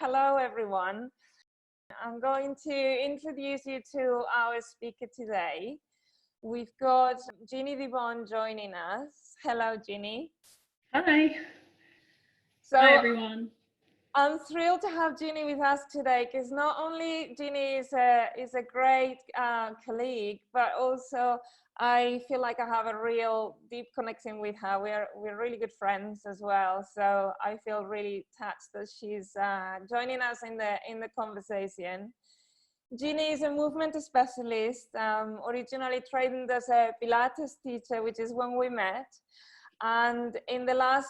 Hello, everyone. I'm going to introduce you to our speaker today. We've got Jeannie Di Bon joining us. Hello, Jeannie. Hi. So, hi, everyone. I'm thrilled to have Jeannie with us today because not only Jeannie is a great colleague, but also I feel like I have a real deep connection with her. We're really good friends as well. So I feel really touched that she's joining us in the conversation. Jeannie is a movement specialist, originally trained as a Pilates teacher, which is when we met. And in the last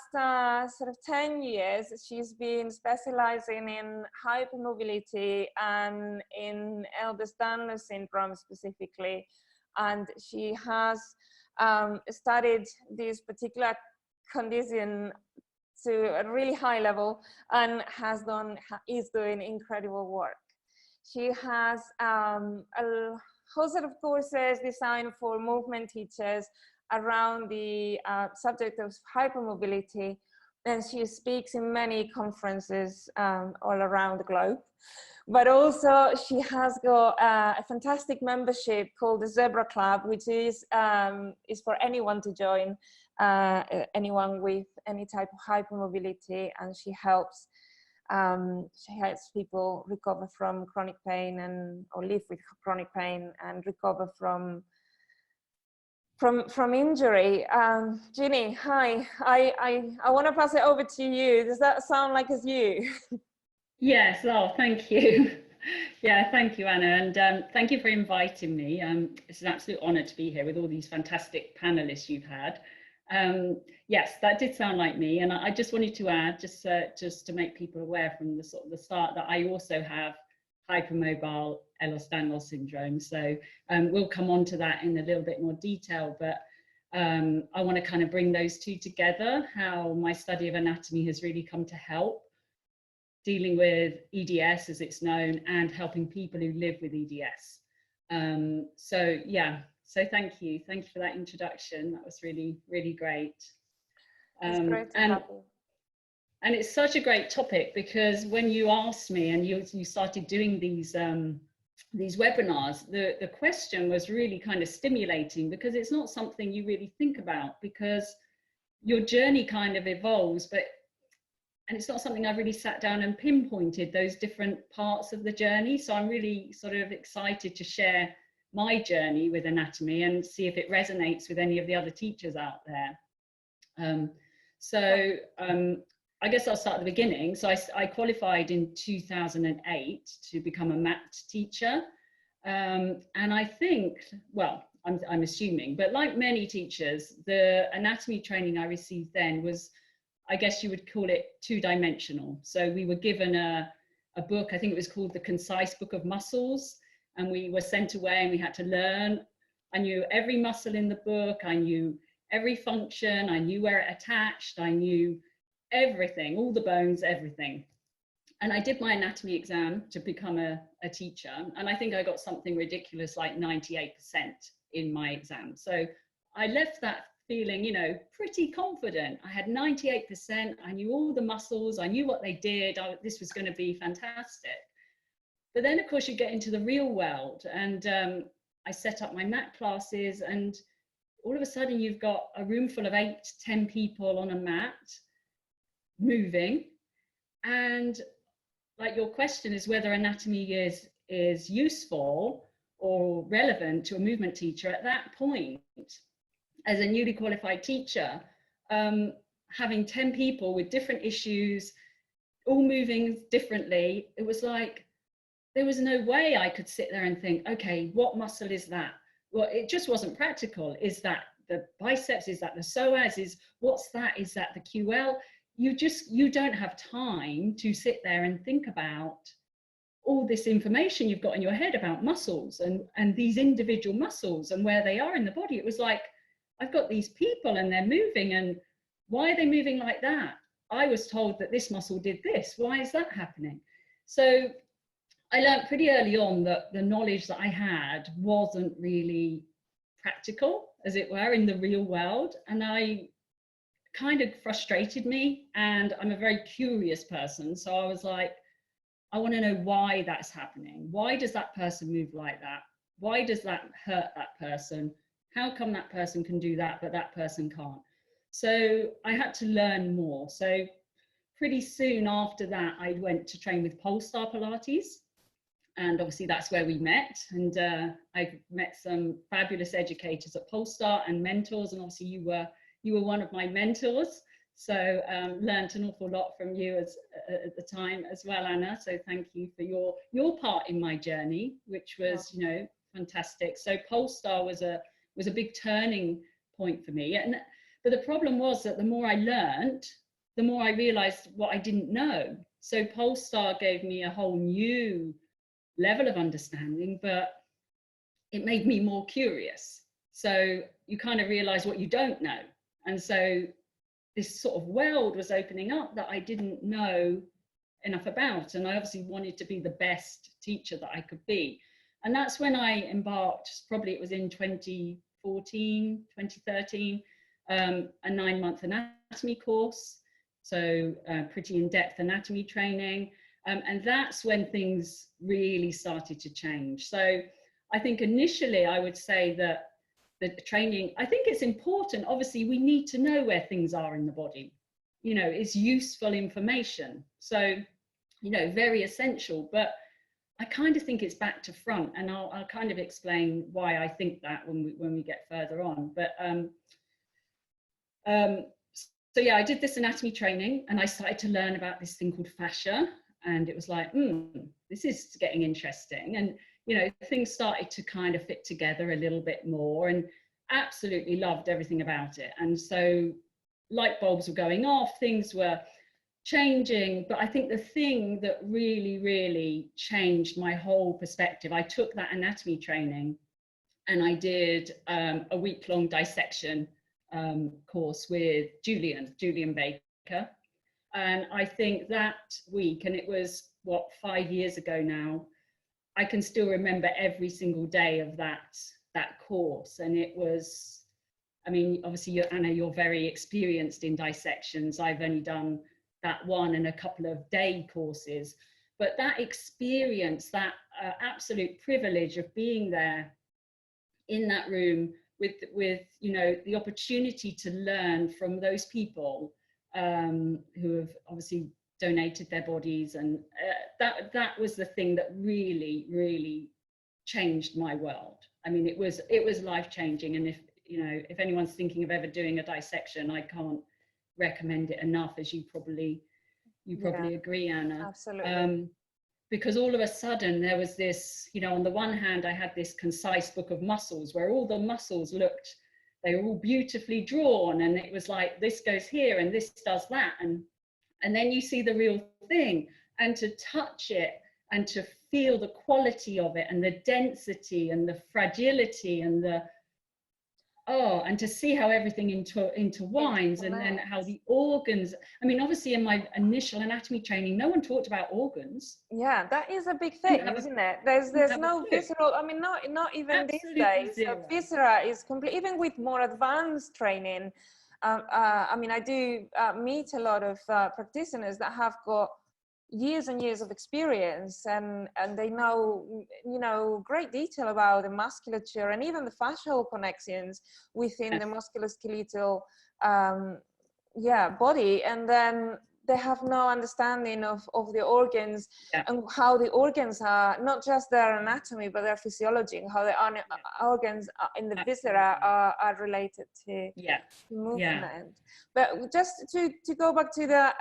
sort of 10 years, she's been specializing in hypermobility and in Ehlers-Danlos Syndrome specifically. And she has studied this particular condition to a really high level and is doing incredible work. She has a host of courses designed for movement teachers around the subject of hypermobility, and she speaks in many conferences all around the globe. But also she has got a fantastic membership called the Zebra Club, which is for anyone to join, anyone with any type of hypermobility, and she helps people recover from chronic pain or live with chronic pain and recover from injury. Jeannie, hi. I want to pass it over to you. Does that sound like it's you? Yes, oh, thank you. Yeah, thank you, Anna, and thank you for inviting me. It's an absolute honor to be here with all these fantastic panelists you've had. Yes, that did sound like me, and I just wanted to add, just to make people aware from the start, that I also have hypermobile Ehlers-Danlos Syndrome. So we'll come on to that in a little bit more detail, but I want to kind of bring those two together, how my study of anatomy has really come to help dealing with EDS, as it's known, and helping people who live with EDS. So yeah, so thank you for that introduction. That was really, really great. It's great to have you. And it's such a great topic, because when you asked me and you started doing these webinars, the question was really kind of stimulating, because it's not something you really think about, because your journey kind of evolves, and it's not something I've really sat down and pinpointed those different parts of the journey. So I'm really sort of excited to share my journey with anatomy and see if it resonates with any of the other teachers out there. I guess I'll start at the beginning. So I qualified in 2008 to become a maths teacher. And I think, well, I'm assuming, but like many teachers, the anatomy training I received then was, I guess you would call it two-dimensional. So we were given a book, I think it was called The Concise Book of Muscles, and we were sent away and we had to learn. I knew every muscle in the book, I knew every function, I knew where it attached, I knew everything, all the bones, everything. And I did my anatomy exam to become a teacher, and I think I got something ridiculous like 98% in my exam. So I left that feeling, you know, pretty confident. I had 98%, I knew all the muscles, I knew what they did, this was going to be fantastic. But then of course you get into the real world, and I set up my mat classes, and all of a sudden you've got a room full of 8 to 10 people on a mat moving, and like your question is whether anatomy is useful or relevant to a movement teacher. At that point, as a newly qualified teacher, having 10 people with different issues, all moving differently, it was like, there was no way I could sit there and think, okay, what muscle is that? Well, it just wasn't practical. Is that the biceps? Is that the psoas? What's that? Is that the QL? You don't have time to sit there and think about all this information you've got in your head about muscles and these individual muscles and where they are in the body. It was like, I've got these people and they're moving, and why are they moving like that? I was told that this muscle did this. Why is that happening? So I learned pretty early on that the knowledge that I had wasn't really practical, as it were, in the real world. And I kind of frustrated me, and I'm a very curious person. So I was like, I want to know why that's happening. Why does that person move like that? Why does that hurt that person? How come that person can do that, but that person can't? So I had to learn more. So pretty soon after that, I went to train with Polestar Pilates. And obviously that's where we met. And I met some fabulous educators at Polestar and mentors. And obviously you were one of my mentors. So learned an awful lot from you at the time as well, Anna. So thank you for your part in my journey, which was, you know, fantastic. So Polestar was a big turning point for me. But the problem was that the more I learned, the more I realized what I didn't know. So Polestar gave me a whole new level of understanding, but it made me more curious. So you kind of realize what you don't know. And so this sort of world was opening up that I didn't know enough about. And I obviously wanted to be the best teacher that I could be. And that's when I embarked, probably it was in 2014, 2013, a 9-month anatomy course. So pretty in-depth anatomy training. And that's when things really started to change. So I think initially I would say that the training, I think it's important. Obviously, we need to know where things are in the body. You know, it's useful information. So, you know, very essential. But I kind of think it's back to front, and I'll kind of explain why I think that when we get further on. But so yeah, I did this anatomy training, and I started to learn about this thing called fascia. And it was like, this is getting interesting. And, you know, things started to kind of fit together a little bit more, and absolutely loved everything about it. And so light bulbs were going off, things were changing. But I think the thing that really, really changed my whole perspective, I took that anatomy training and I did a week-long dissection course with Julian Baker. And I think that week, and it was, 5 years ago now, I can still remember every single day of that course. And it was, I mean, obviously, Anna, you're very experienced in dissections. I've only done that one and a couple of day courses. But that experience, that absolute privilege of being there in that room with you know, the opportunity to learn from those people who have obviously donated their bodies, and that was the thing that really, really changed my world. I mean, it was life-changing. And if anyone's thinking of ever doing a dissection, I can't recommend it enough, as you probably agree, Anna. Absolutely. Because all of a sudden there was this, you know, on the one hand, I had this concise book of muscles where all the muscles looked, they were all beautifully drawn, and it was like, this goes here and this does that. And then you see the real thing, and to touch it and to feel the quality of it and the density and the fragility and and to see how everything intertwines, and then how the organs, I mean, obviously in my initial anatomy training, no one talked about organs. Yeah, that is a big thing, isn't it? There's no visceral, I mean, not even Absolutely these days. zero. Viscera is complete, even with more advanced training. I mean, I do meet a lot of practitioners that have got years and years of experience, and they know, you know, great detail about the musculature and even the fascial connections within the musculoskeletal body, and then they have no understanding of the organs and how the organs are, not just their anatomy, but their physiology, and how the organs in the viscera are related to movement. But just to go back to the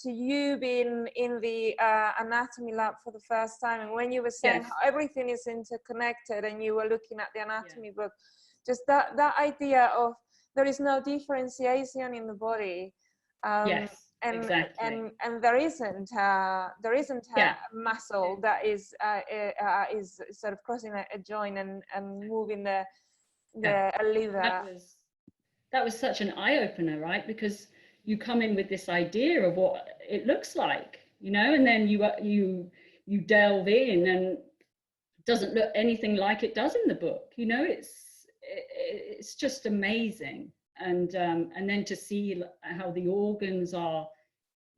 to you being in the anatomy lab for the first time, and when you were saying how everything is interconnected, and you were looking at the anatomy book, just that idea of there is no differentiation in the body. And there isn't a muscle that is sort of crossing a joint and moving the liver. That was such an eye-opener, right? Because you come in with this idea of what it looks like, you know, and then you delve in, and it doesn't look anything like it does in the book. You know, it's just amazing. And then to see how the organs are,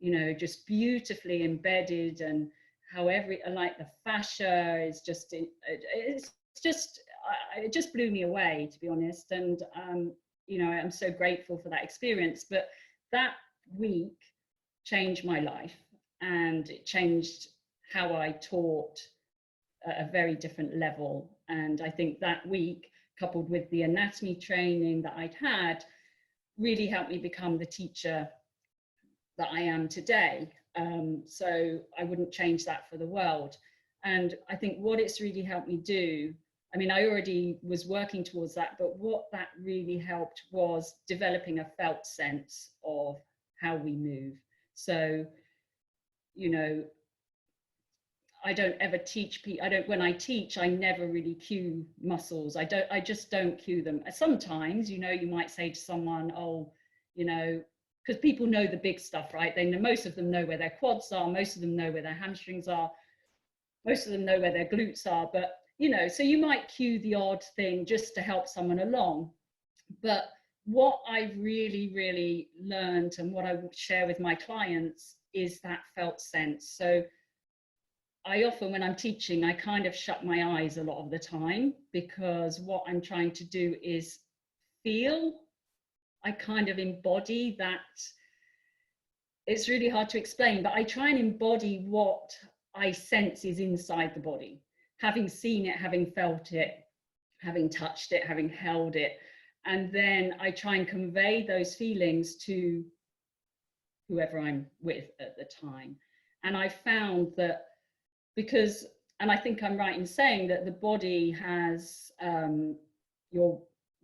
you know, just beautifully embedded, and like the fascia is just, it just blew me away, to be honest. And, you know, I'm so grateful for that experience. But that week changed my life, and it changed how I taught at a very different level. And I think that week, coupled with the anatomy training that I'd had, really helped me become the teacher that I am today. So I wouldn't change that for the world. And I think what it's really helped me do, I mean, I already was working towards that, but what that really helped was developing a felt sense of how we move. So, you know, I don't ever teach people, when I teach, I never really cue muscles. I just don't cue them. Sometimes, you know, you might say to someone, oh, you know, because people know the big stuff, right? They know, most of them know where their quads are, most of them know where their hamstrings are, most of them know where their glutes are, but, you know, so you might cue the odd thing just to help someone along. But what I really, really learned, and what I would share with my clients, is that felt sense. So I often, when I'm teaching, I kind of shut my eyes a lot of the time, because what I'm trying to do is feel. I kind of embody that. It's really hard to explain, but I try and embody what I sense is inside the body, having seen it, having felt it, having touched it, having held it. And then I try and convey those feelings to whoever I'm with at the time. And I found that because, and I think I'm right in saying that the body has,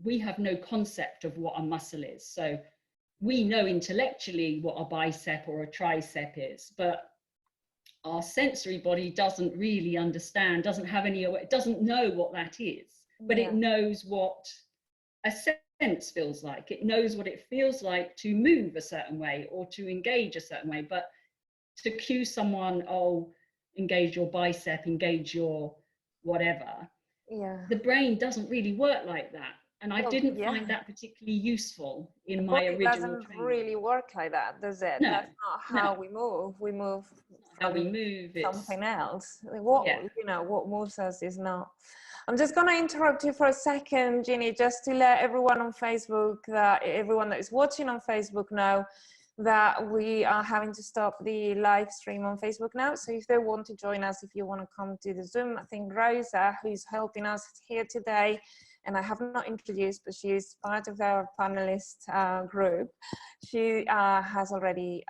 we have no concept of what a muscle is. So we know intellectually what a bicep or a tricep is, but our sensory body doesn't really understand, doesn't have any, it doesn't know what that is, but it knows what a sense feels like. It knows what it feels like to move a certain way or to engage a certain way. But to cue someone, oh, engage your bicep, engage your whatever, the brain doesn't really work like that. And I didn't find that particularly useful in my original training. It doesn't really work like that, does it? No, that's not how we move. We move how we move, something else. What you know, what moves us is not. I'm just going to interrupt you for a second, Jeannie, just to let everyone on Facebook, that everyone that is watching on Facebook know that we are having to stop the live stream on Facebook now. So if they want to join us, if you want to come to the Zoom, I think Rosa, who's helping us here today, and I have not introduced, but she's part of our panelist group. She has already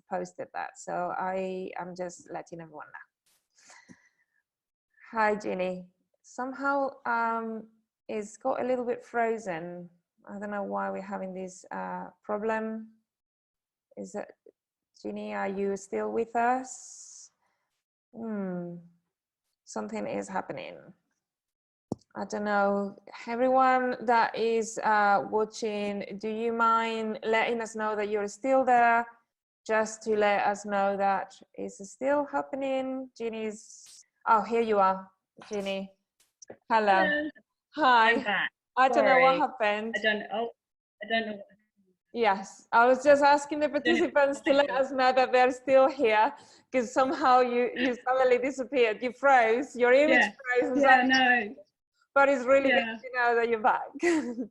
posted that. So I am just letting everyone know. Hi, Jeannie. Somehow it's got a little bit frozen. I don't know why we're having this problem. Is that, Jeannie, are you still with us? Something is happening. I don't know. Everyone that is watching, do you mind letting us know that you're still there? Just to let us know that it's still happening. Jeannie's, oh, here you are, Jeannie. Hello. Hi. I'm back. I don't know what happened. I don't know. Yes, I was just asking the participants to let us know that they're still here, because somehow you suddenly disappeared. You froze, your image froze. No. But it's really good to know that you're back. Good,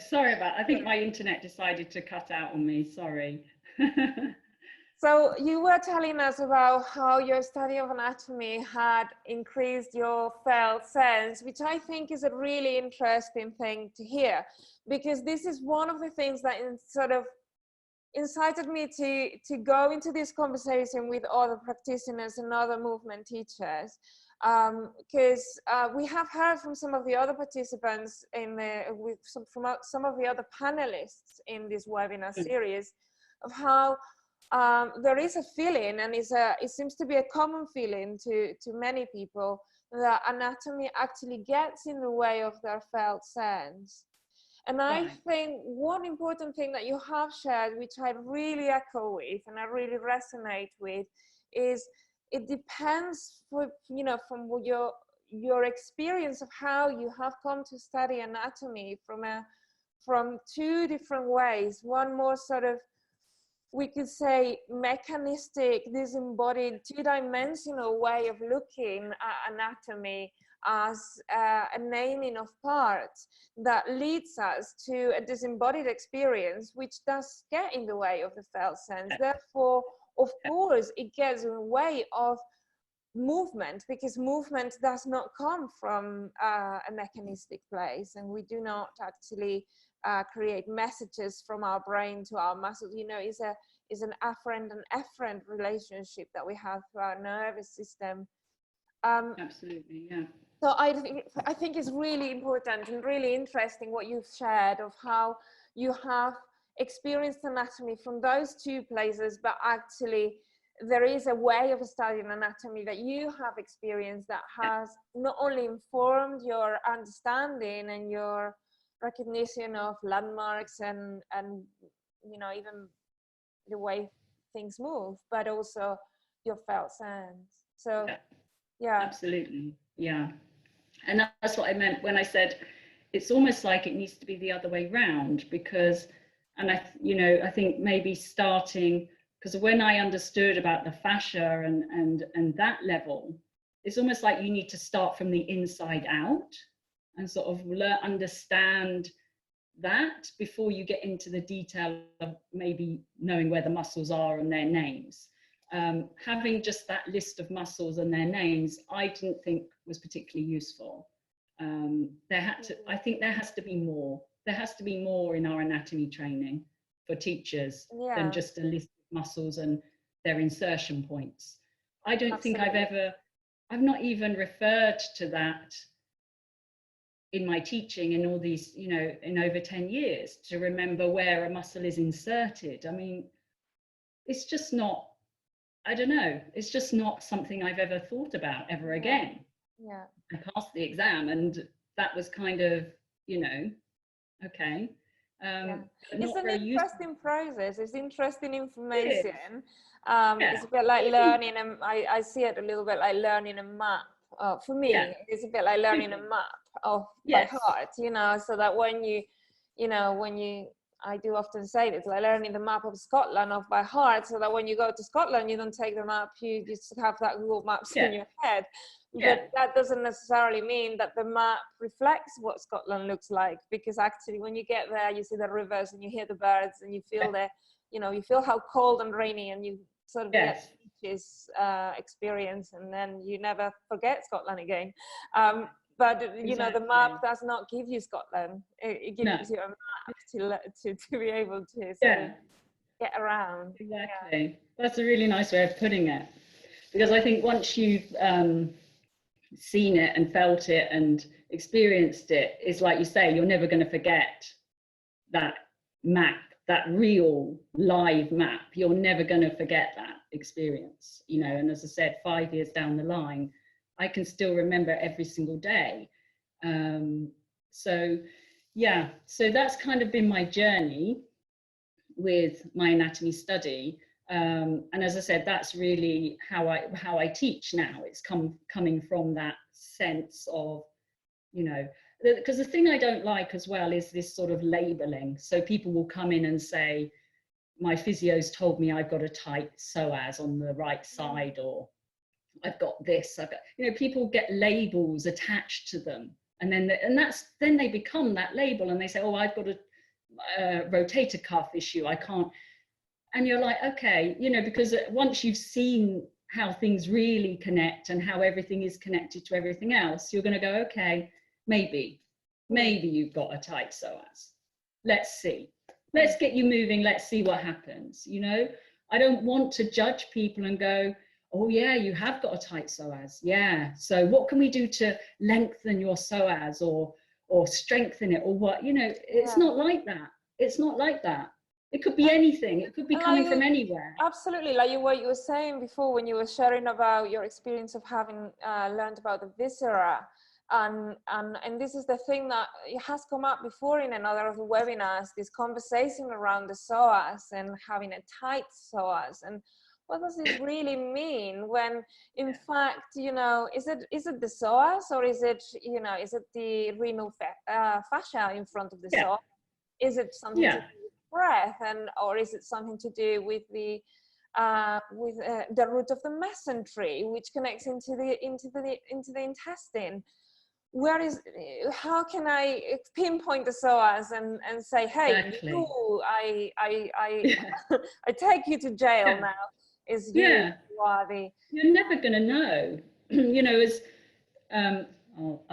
sorry about that. I think my internet decided to cut out on me, sorry. So you were telling us about how your study of anatomy had increased your felt sense, which I think is a really interesting thing to hear, because this is one of the things that sort of incited me to go into this conversation with other practitioners and other movement teachers, because we have heard from some of the other participants from some of the other panelists in this webinar series of how there is a feeling, and it seems to be a common feeling to many people, that anatomy actually gets in the way of their felt sense. And I think one important thing that you have shared, which I really echo with and I really resonate with, is it depends, from your experience of how you have come to study anatomy from two different ways. One more sort of we could say, mechanistic, disembodied, two-dimensional way of looking at anatomy as a naming of parts that leads us to a disembodied experience, which does get in the way of the felt sense. Therefore, of course, it gets in the way of movement, because movement does not come from a mechanistic place, and we do not actually create messages from our brain to our muscles. You know, it's an afferent and efferent relationship that we have through our nervous system. Absolutely, yeah. So I think it's really important and really interesting what you've shared of how you have experienced anatomy from those two places, but actually there is a way of studying anatomy that you have experienced that has not only informed your understanding and your recognition of landmarks and you know, even the way things move, but also your felt sense. So yeah, Absolutely, yeah. And that's what I meant when I said it's almost like it needs to be the other way round, because, and I think maybe starting, because when I understood about the fascia and that level, it's almost like you need to start from the inside out and sort of understand that before you get into the detail of maybe knowing where the muscles are and their names. Having just that list of muscles and their names, I didn't think was particularly useful. I think there has to be more. There has to be more in our anatomy training for teachers than just a list of muscles and their insertion points. I don't think I've not even referred to that in my teaching in all these, you know, in over 10 years, to remember where a muscle is inserted. I mean, it's just not, I don't know, it's just not something I've ever thought about ever again. Yeah. I passed the exam and that was kind of, you know, okay. It's an interesting process. It's interesting information. It It's a bit like learning, and I see it a little bit like learning a map. For me, it's a bit like learning a map by heart, you know, so that when I do often say this, like learning the map of Scotland off by heart, so that when you go to Scotland, you don't take the map, you just have that Google Maps in your head. But that doesn't necessarily mean that the map reflects what Scotland looks like, because actually when you get there, you see the rivers and you hear the birds and you feel you feel how cold and rainy, and you sort of get beaches experience, and then you never forget Scotland again. But you know, the map does not give you Scotland. It gives you a map to be able to sort of get around. Exactly. That's a really nice way of putting it, because I think once you've seen it and felt it and experienced it, it's like you say, you're never going to forget that map, that real live map. You're never going to forget that experience, you know. And as I said, 5 years down the line, I can still remember every single day. So that's kind of been my journey with my anatomy study. And as I said, that's really how I teach now. It's coming from that sense of, you know, because the thing I don't like as well is this sort of labeling. So people will come in and say, my physio's told me I've got a tight psoas on the right side, or I've got this, you know, people get labels attached to them, and then they become that label, and they say, oh, I've got a rotator cuff issue, I can't. And you're like, okay, you know, because once you've seen how things really connect and how everything is connected to everything else, you're going to go, okay, maybe you've got a tight psoas. Let's see. Let's get you moving. Let's see what happens. You know, I don't want to judge people and go, oh yeah, you have got a tight psoas. Yeah. So what can we do to lengthen your psoas or strengthen it, or what? You know, it's not like that. It's not like that. It could be anything. It could be coming from anywhere. Absolutely. Like what you were saying before when you were sharing about your experience of having learned about the viscera. And this is the thing that has come up before in another of the webinars, this conversation around the psoas and having a tight psoas. And what does this really mean when, in fact, you know, is it the psoas, or is it, you know, is it the renal fascia in front of the psoas? Is it something to do with breath, and or is it something to do with the root of the mesentery, which connects into the intestine? How can I pinpoint the psoas and say, hey, Exactly. you, I take you to jail now, is you who are the... You're never going to know. You know, as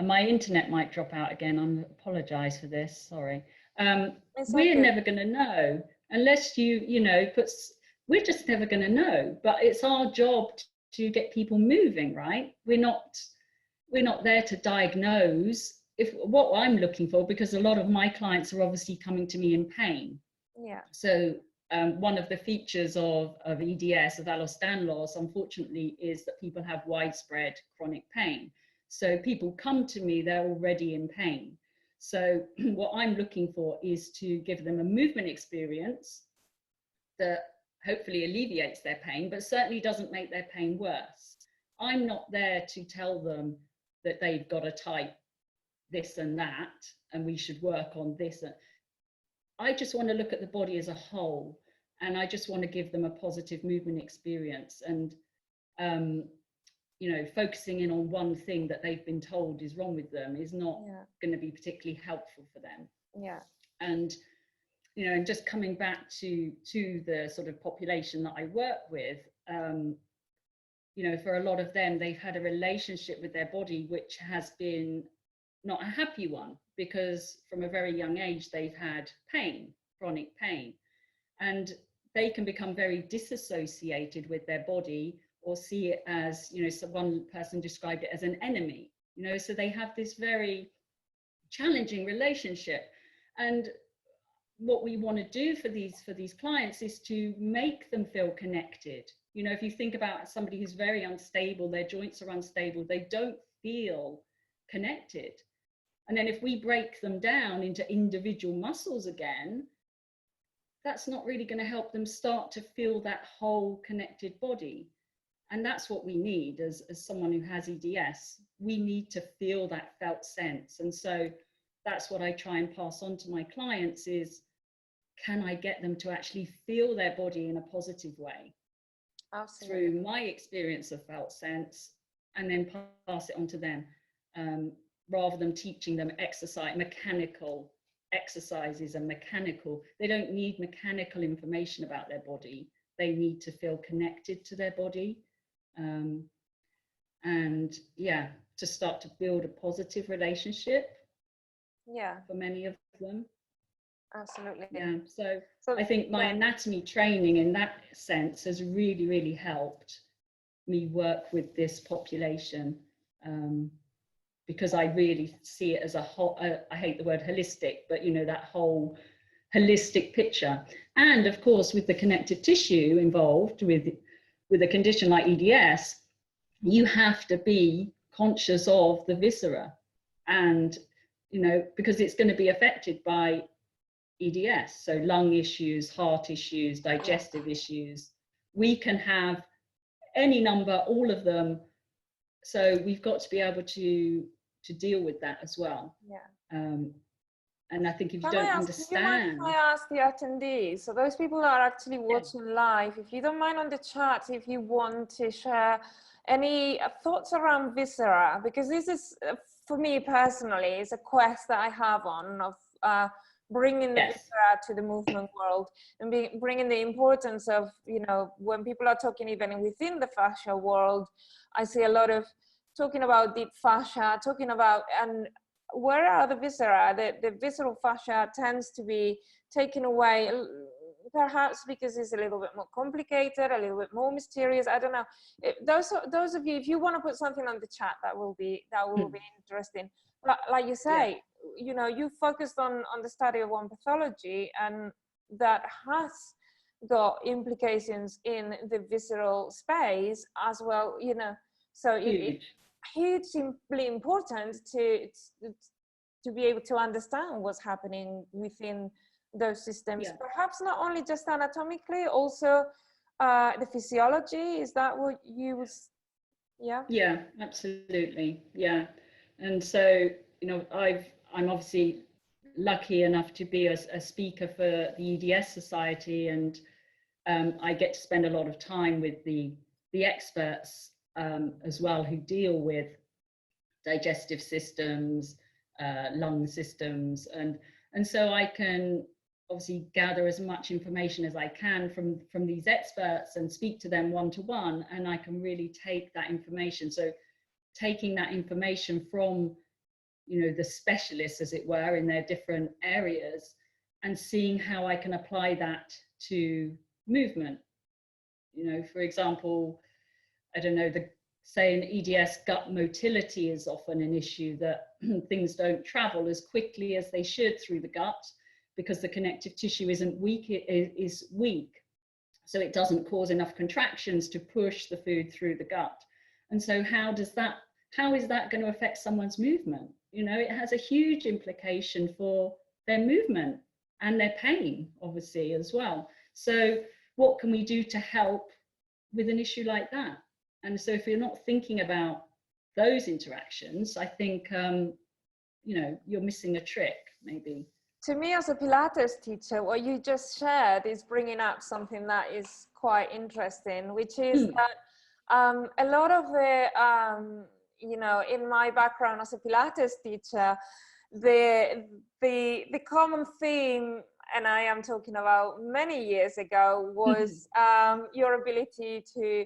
my internet might drop out again. I apologize for this, sorry. We're never going to know unless you know, we're just never going to know, but it's our job to get people moving, right? We're not there to diagnose what I'm looking for, because a lot of my clients are obviously coming to me in pain. Yeah. So one of the features of EDS, of Ehlers-Danlos, unfortunately, is that people have widespread chronic pain. So people come to me, they're already in pain. So what I'm looking for is to give them a movement experience that hopefully alleviates their pain, but certainly doesn't make their pain worse. I'm not there to tell them that they've got to type this and that, and we should work on this. I just want to look at the body as a whole, and I just want to give them a positive movement experience. And, you know, focusing in on one thing that they've been told is wrong with them is not going to be particularly helpful for them. Yeah. And, you know, and just coming back to the sort of population that I work with, you know, for a lot of them, they've had a relationship with their body which has been not a happy one, because from a very young age they've had pain, chronic pain, and they can become very disassociated with their body, or see it as, you know, so one person described it as an enemy, you know, so they have this very challenging relationship. And what we want to do for these clients is to make them feel connected. You know, if you think about somebody who's very unstable, their joints are unstable, they don't feel connected. And then if we break them down into individual muscles again, that's not really going to help them start to feel that whole connected body. And that's what we need as someone who has EDS. We need to feel that felt sense. And so that's what I try and pass on to my clients is, can I get them to actually feel their body in a positive way? Absolutely. Through my experience of felt sense, and then pass it on to them, rather than teaching them mechanical exercises and mechanical. They don't need mechanical information about their body. They need to feel connected to their body. And yeah, to start to build a positive relationship. Yeah. For many of them. Absolutely. Yeah. So I think my anatomy training in that sense has really, really helped me work with this population, because I really see it as a whole, I hate the word holistic, but you know, that whole holistic picture. And of course, with the connective tissue involved with a condition like EDS, you have to be conscious of the viscera, and, you know, because it's going to be affected by EDS, so lung issues, heart issues, digestive issues. We can have any number, all of them. So we've got to be able to deal with that as well. Yeah. And I think if you don't understand... Can I ask the attendees, so those people that are actually watching live, if you don't mind on the chat, if you want to share any thoughts around viscera, because this is, for me personally, is a quest that I have on of bringing the viscera to the movement world, and bringing the importance of, you know, when people are talking even within the fascia world, I see a lot of talking about deep fascia, talking about, and where are the viscera? The visceral fascia tends to be taken away, perhaps because it's a little bit more complicated, a little bit more mysterious. I don't know. Those of you, if you want to put something on the chat, that will be interesting. But like you say, you know, you focused on the study of one pathology, and that has got implications in the visceral space as well, you know. So it's hugely important to be able to understand what's happening within those systems, perhaps not only just anatomically, also the physiology. Is that what you was? Absolutely. And so, you know, I'm obviously lucky enough to be a speaker for the EDS Society, and I get to spend a lot of time with the experts as well, who deal with digestive systems, lung systems, and so I can obviously gather as much information as I can from these experts and speak to them one-to-one, and I can really take that information. So taking that information from, you know, the specialists, as it were, in their different areas, and seeing how I can apply that to movement. You know, for example, I don't know, say in EDS, gut motility is often an issue, that things don't travel as quickly as they should through the gut because the connective tissue isn't weak, is weak. So it doesn't cause enough contractions to push the food through the gut. And so how is that going to affect someone's movement? You know, it has a huge implication for their movement and their pain, obviously, as well. So what can we do to help with an issue like that? And so if you're not thinking about those interactions, I think, you know, you're missing a trick, maybe. To me, as a Pilates teacher, what you just shared is bringing up something that is quite interesting, which is that a lot of the, you know, in my background as a Pilates teacher, the common theme, and I am talking about many years ago, was your ability to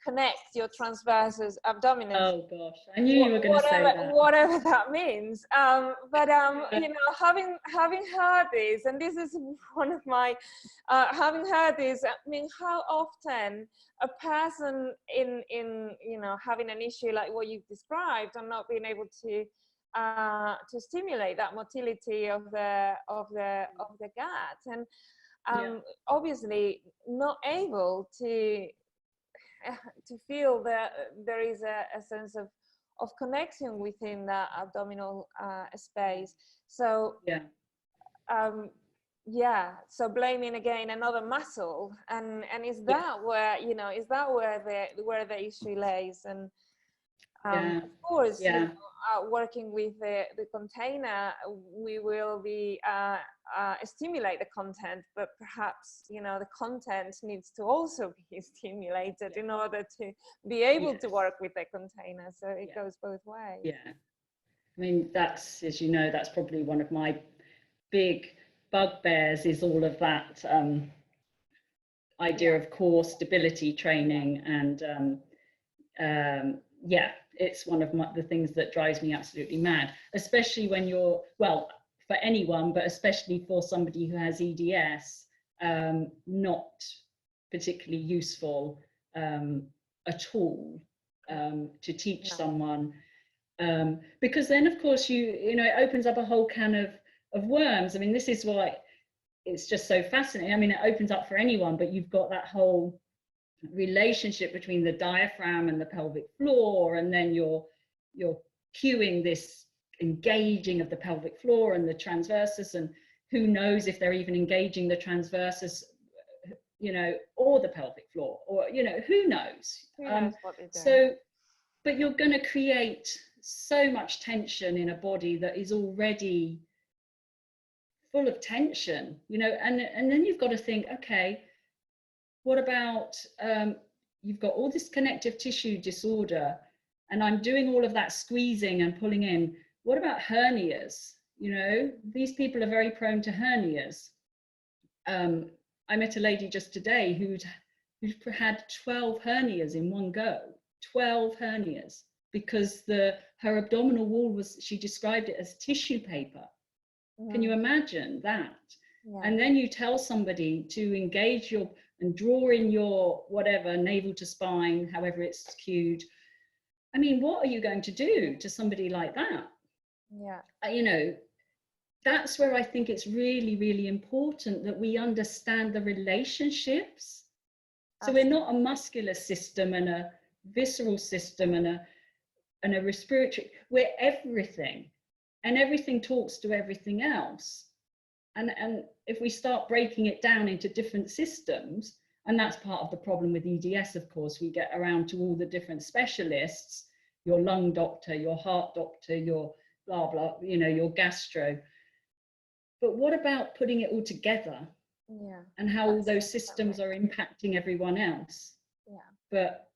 connect your transversus abdominis. Oh gosh, I knew you were going to say that. Whatever that means. You know, having heard this, and this is one of my, having heard this, I mean, how often a person in you know, having an issue like what you've described and not being able to stimulate that motility of the gut, and obviously not able to feel that there is a sense of connection within the abdominal space. So so blaming again another muscle, and is that where, you know, is that where the issue lays? And of course, you know, working with the container, we will be stimulate the content, but perhaps, you know, the content needs to also be stimulated in order to be able to work with the container. So it goes both ways. Yeah, I mean, that's, as you know, that's probably one of my big bugbears, is all of that idea of core stability training, and it's one of the things that drives me absolutely mad, especially when you're, well, for anyone, but especially for somebody who has EDS, not particularly useful at all to teach someone, because then, of course, you know, it opens up a whole can of worms. I mean, this is why it's just so fascinating. I mean, it opens up for anyone, but you've got that whole relationship between the diaphragm and the pelvic floor, and then you're cueing this engaging of the pelvic floor and the transversus, and who knows if they're even engaging the transversus, you know, or the pelvic floor, or, you know, who knows what they're doing. So, but you're going to create so much tension in a body that is already full of tension, you know, and then you've got to think, okay, what about, you've got all this connective tissue disorder, and I'm doing all of that squeezing and pulling in. What about hernias? You know, these people are very prone to hernias. I met a lady just today who'd had 12 hernias in one go, 12 hernias, because her abdominal wall was, she described it as tissue paper. Can you imagine that? And then you tell somebody to engage and draw in your whatever, navel to spine, however it's cued. I mean, what are you going to do to somebody like that? You know, that's where I think it's really, really important that we understand the relationships. So we're not a muscular system and a visceral system and a respiratory, we're everything, and everything talks to everything else. And if we start breaking it down into different systems, and that's part of the problem with EDS, of course, we get around to all the different specialists, your lung doctor, your heart doctor, your blah, blah, you know, your gastro. but what about putting it all together? Yeah. And how those systems are impacting everyone else? Yeah. But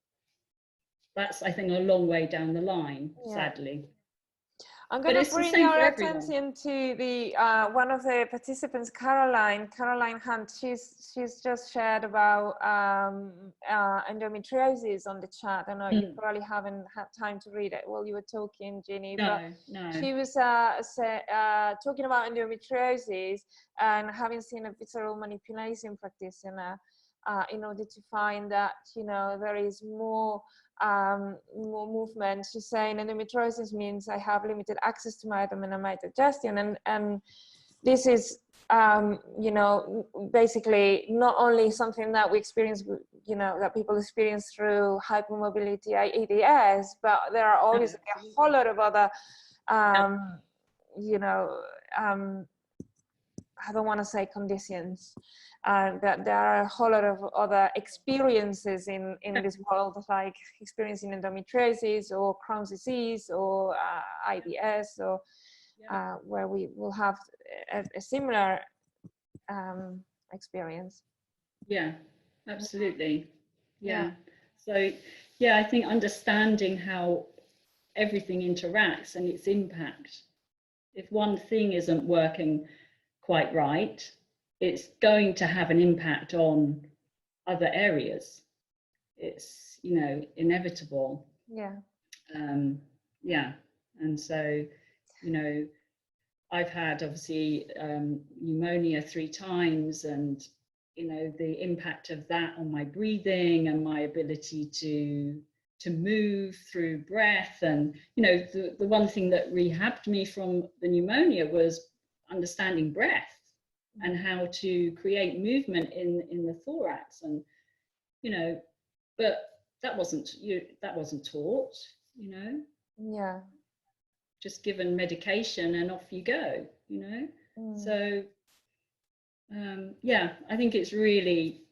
that's, I think, a long way down the line, Yeah. sadly. I'm going to bring your attention to the one of the participants, Caroline Hunt. She's just shared about endometriosis on the chat. I know you probably haven't had time to read it while you were talking, Jeannie. No. She was talking about endometriosis and having seen a visceral manipulation practitioner in order to find that, you know, there is more movement. She's saying endometriosis means I have limited access to my abdomen and my digestion, and this is you know, basically not only something that we experience, you know, that people experience through hypermobility EDS, but there are obviously a whole lot of other you know, I don't want to say conditions, that there are a whole lot of other experiences in this world, like experiencing endometriosis or Crohn's disease or IBS, or where we will have a similar experience. Yeah, absolutely. Yeah. So, yeah, I think understanding how everything interacts and its impact. If one thing isn't working quite right, it's going to have an impact on other areas. It's, you know, inevitable. Yeah. Yeah. And so, you know, I've had obviously pneumonia 3 times, and, you know, the impact of that on my breathing and my ability to move through breath. And, you know, the one thing that rehabbed me from the pneumonia was understanding breath and how to create movement in the thorax. And, you know, but that wasn't taught, you know. Yeah. Just given medication and off you go, you know. So yeah, I think it's really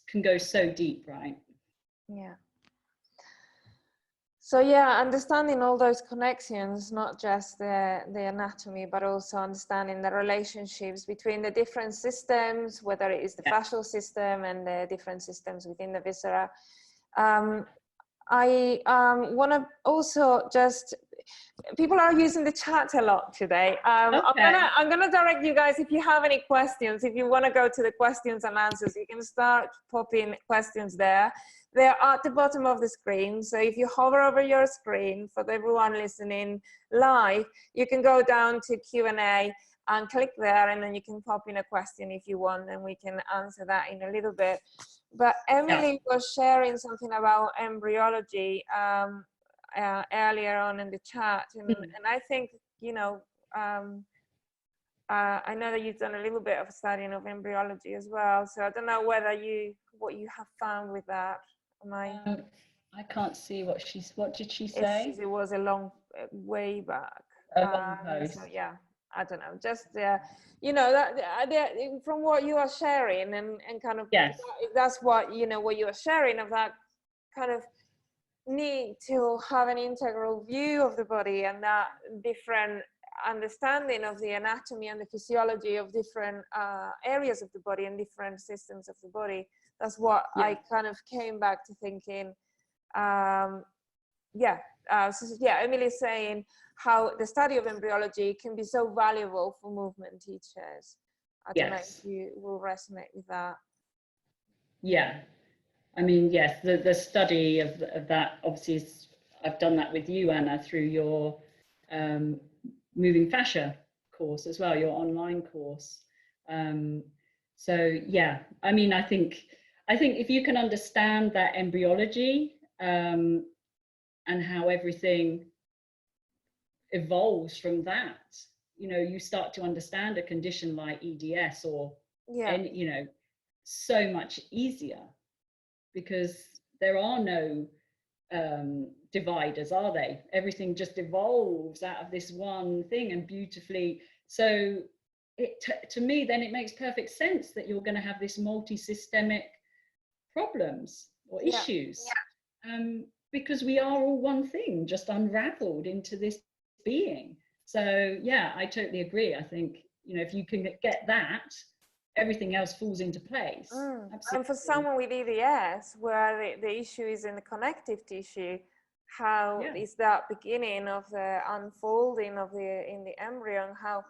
can go so deep, right? Yeah. So yeah, understanding all those connections, not just the anatomy, but also understanding the relationships between the different systems, whether it is the fascial system and the different systems within the viscera. I want to also just, people are using the chat a lot today. I'm gonna direct you guys, if you have any questions, if you want to go to the questions and answers, you can start popping questions there. They're at the bottom of the screen. So if you hover over your screen, for everyone listening live, you can go down to Q&A and click there, and then you can pop in a question if you want, and we can answer that in a little bit. But Emily was sharing something about embryology earlier on in the chat, and I think, you know, I know that you've done a little bit of studying of embryology as well, so I don't know whether what you have found with that. I can't see what did she say? It was a long way back. A long post. So yeah, I don't know, just you know, that from what you are sharing, and kind of, if that's what, you know, what you are sharing, of that kind of need to have an integral view of the body, and that different understanding of the anatomy and the physiology of different areas of the body and different systems of the body. That's what I kind of came back to thinking. Emily's saying how the study of embryology can be so valuable for movement teachers. I don't know if you will resonate with that. Yeah. I mean, yes, the study of that, obviously, I've done that with you, Anna, through your moving fascia course as well, your online course. So yeah, I mean, I think if you can understand that embryology and how everything evolves from that, you know, you start to understand a condition like EDS or, you know, so much easier, because there are no dividers, are they? Everything just evolves out of this one thing, and beautifully. So to me, then it makes perfect sense that you're going to have this multi-systemic problems or issues, because we are all one thing, just unraveled into this being. So yeah, I totally agree. I think, you know, if you can get that, everything else falls into place. And for someone with EDS, where the issue is in the connective tissue, how is that beginning of the unfolding of in the embryo, and how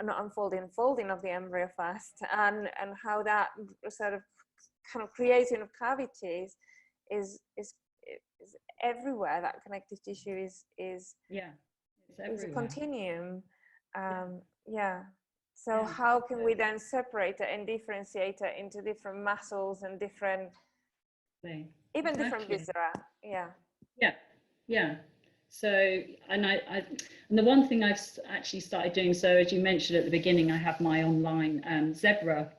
not unfolding, folding of the embryo first, and how that sort of kind of creating of cavities is everywhere. That connective tissue is a continuum. So how can we then separate it and differentiate it into different muscles and different, even different viscera? So, and the one thing I've actually started doing, so as you mentioned at the beginning, I have my online Zebra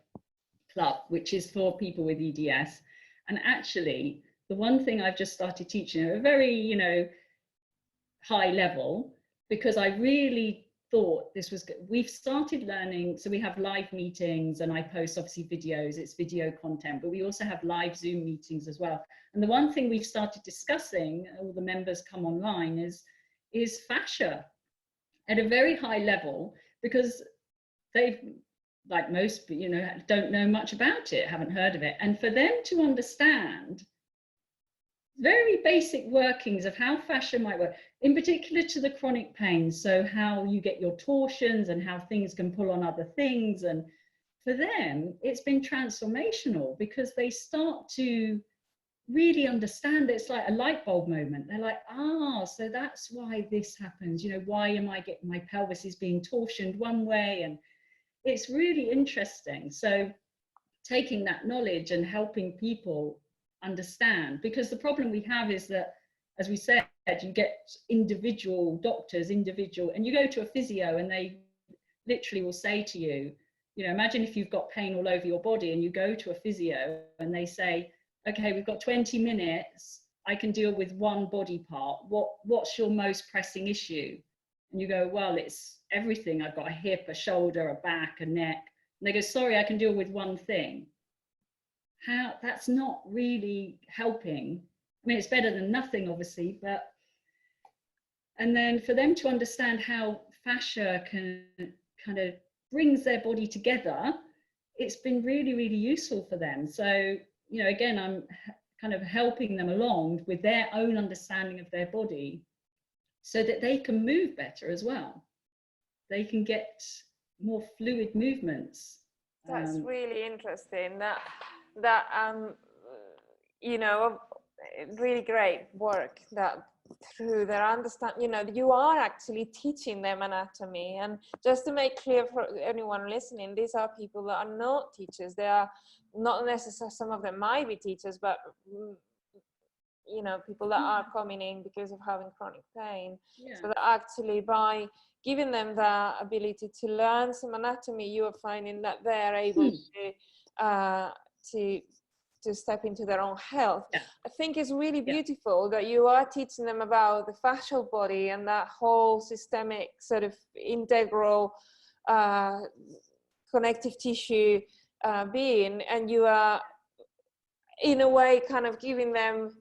Club, which is for people with EDS. And actually, the one thing I've just started teaching at a very, you know, high level, because I really thought this was good. We've started learning, so we have live meetings, and I post obviously videos, it's video content, but we also have live Zoom meetings as well. And the one thing we've started discussing, all the members come online, is fascia at a very high level, because they've, like most, you know, don't know much about it, haven't heard of it. And for them to understand very basic workings of how fascia might work, in particular to the chronic pain, so how you get your torsions and how things can pull on other things. And for them, it's been transformational, because they start to really understand it. It's like a light bulb moment. They're like, so that's why this happens. You know, why am I getting, my pelvis is being torsioned one way? And it's really interesting. So taking that knowledge and helping people understand, because the problem we have is that, as we said, you get individual doctors, and you go to a physio and they literally will say to you, you know, imagine if you've got pain all over your body and you go to a physio and they say, okay, we've got 20 minutes, I can deal with one body part. What's your most pressing issue? And you go, well, it's everything. I've got a hip, a shoulder, a back, a neck. And they go, sorry, I can deal with one thing. How, that's not really helping. I mean, it's better than nothing, obviously, but, and then for them to understand how fascia can kind of brings their body together, it's been really, really useful for them. So, you know, again, I'm kind of helping them along with their own understanding of their body so that they can move better as well. They can get more fluid movements. That's really interesting. That you know, really great work that through their understanding, you know, you are actually teaching them anatomy. And just to make clear for anyone listening, these are people that are not teachers. They are not necessarily, some of them might be teachers, but you know, people that are coming in because of having chronic pain. So that actually by giving them the ability to learn some anatomy, you are finding that they're able to step into their own health. I think it's really beautiful that you are teaching them about the fascial body and that whole systemic sort of integral connective tissue being, and you are in a way kind of giving them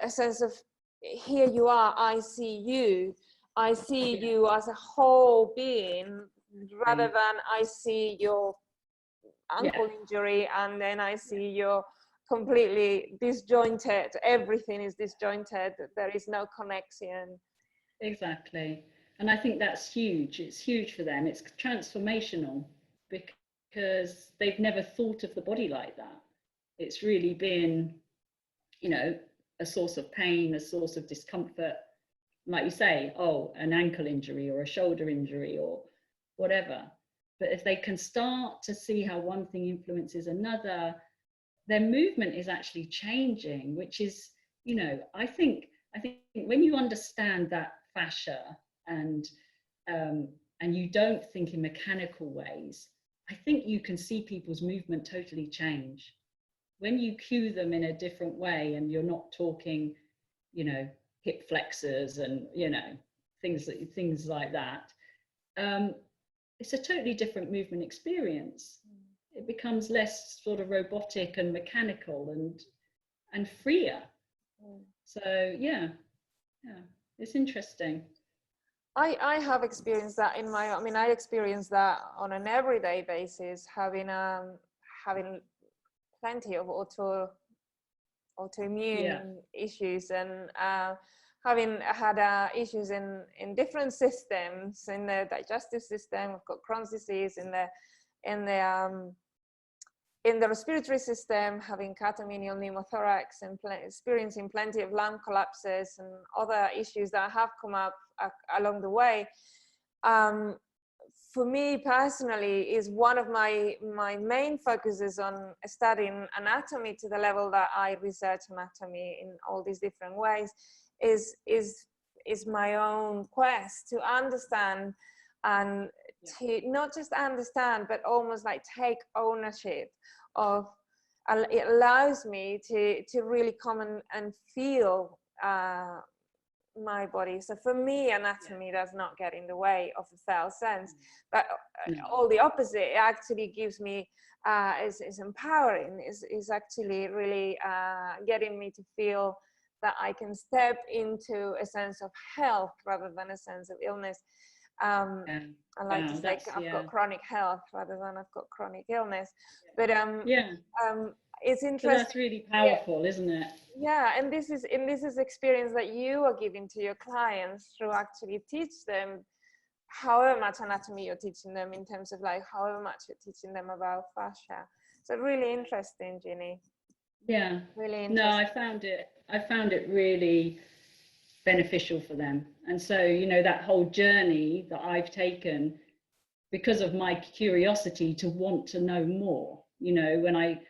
a sense of, here you are, I see you as a whole being, rather than I see your ankle injury and then I see your completely disjointed, everything is disjointed, there is no connection. Exactly. And I think that's huge. It's huge for them. It's transformational because they've never thought of the body like that. It's really been, you know, a source of pain, a source of discomfort. Like you say, oh, an ankle injury or a shoulder injury or whatever. But if they can start to see how one thing influences another, their movement is actually changing, which is, you know, I think when you understand that fascia and you don't think in mechanical ways, I think you can see people's movement totally change. When you cue them in a different way and you're not talking, you know, hip flexors and, you know, things like that, it's a totally different movement experience. It becomes less sort of robotic and mechanical and freer. So yeah, it's interesting. I have experienced that in my, I mean, I experience that on an everyday basis, having plenty of autoimmune issues, and having had issues in different systems, in the digestive system. I've got Crohn's disease in the respiratory system, having catamenial pneumothorax, and experiencing plenty of lung collapses and other issues that have come up along the way. For me personally, is one of my main focuses on studying anatomy to the level that I research anatomy in all these different ways, is my own quest to understand, and to not just understand, but almost like take ownership of. It allows me to really come and feel my body. So for me, anatomy does not get in the way of a felt sense, but all the opposite. It actually gives me, is empowering, is actually really getting me to feel that I can step into a sense of health rather than a sense of illness. I like to say I've got chronic health rather than I've got chronic illness. But it's interesting. So that's really powerful, isn't it? Yeah, and this is experience that you are giving to your clients through actually teach them however much anatomy you're teaching them, in terms of like however much you're teaching them about fascia. So really interesting, Jeannie. Yeah. Really interesting. No, I found it really beneficial for them. And so, you know, that whole journey that I've taken because of my curiosity to want to know more, you know, when I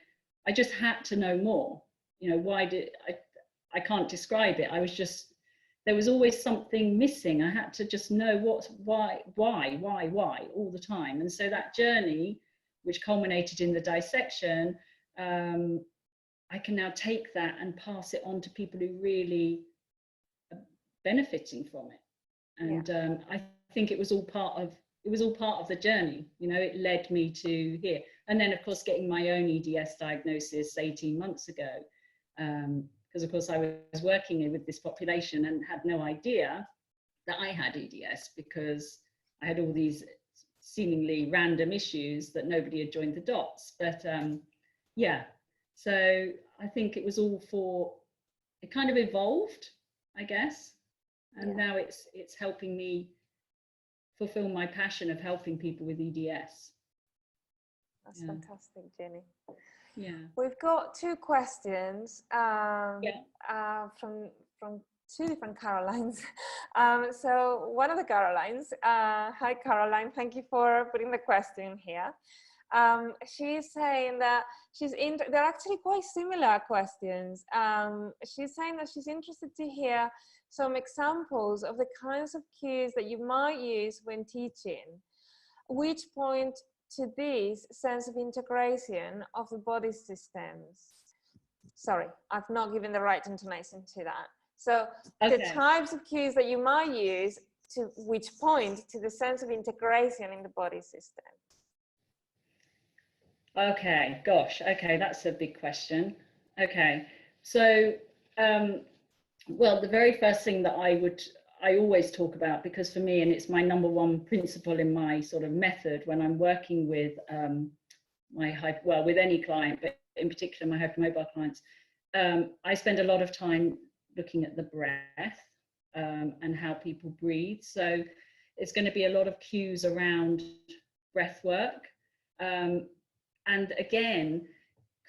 just had to know more, you know, I can't describe it. There was always something missing. I had to just know why all the time. And so that journey, which culminated in the dissection, I can now take that and pass it on to people who really are benefiting from it. And I think it was all part of the journey. You know, it led me to here. And then, of course, getting my own EDS diagnosis 18 months ago, because, of course, I was working with this population and had no idea that I had EDS, because I had all these seemingly random issues that nobody had joined the dots. But so I think it was all it kind of evolved, I guess. And now it's helping me fulfill my passion of helping people with EDS. That's fantastic, Jenny. Yeah. We've got two questions from two different Carolines. So one of the Carolines, hi Caroline, thank you for putting the question here. She's saying that they're actually quite similar questions. She's saying that she's interested to hear some examples of the kinds of cues that you might use when teaching, which point to this sense of integration of the body systems. Sorry, I've not given the right intonation to that. So the types of cues that you might use to which point to the sense of integration in the body system. Okay, gosh, okay, that's a big question. Okay, so well, the very first thing that I always talk about, because for me, and it's my number one principle in my sort of method when I'm working with with any client, but in particular my hypermobile clients, I spend a lot of time looking at the breath and how people breathe. So it's going to be a lot of cues around breath work. And again,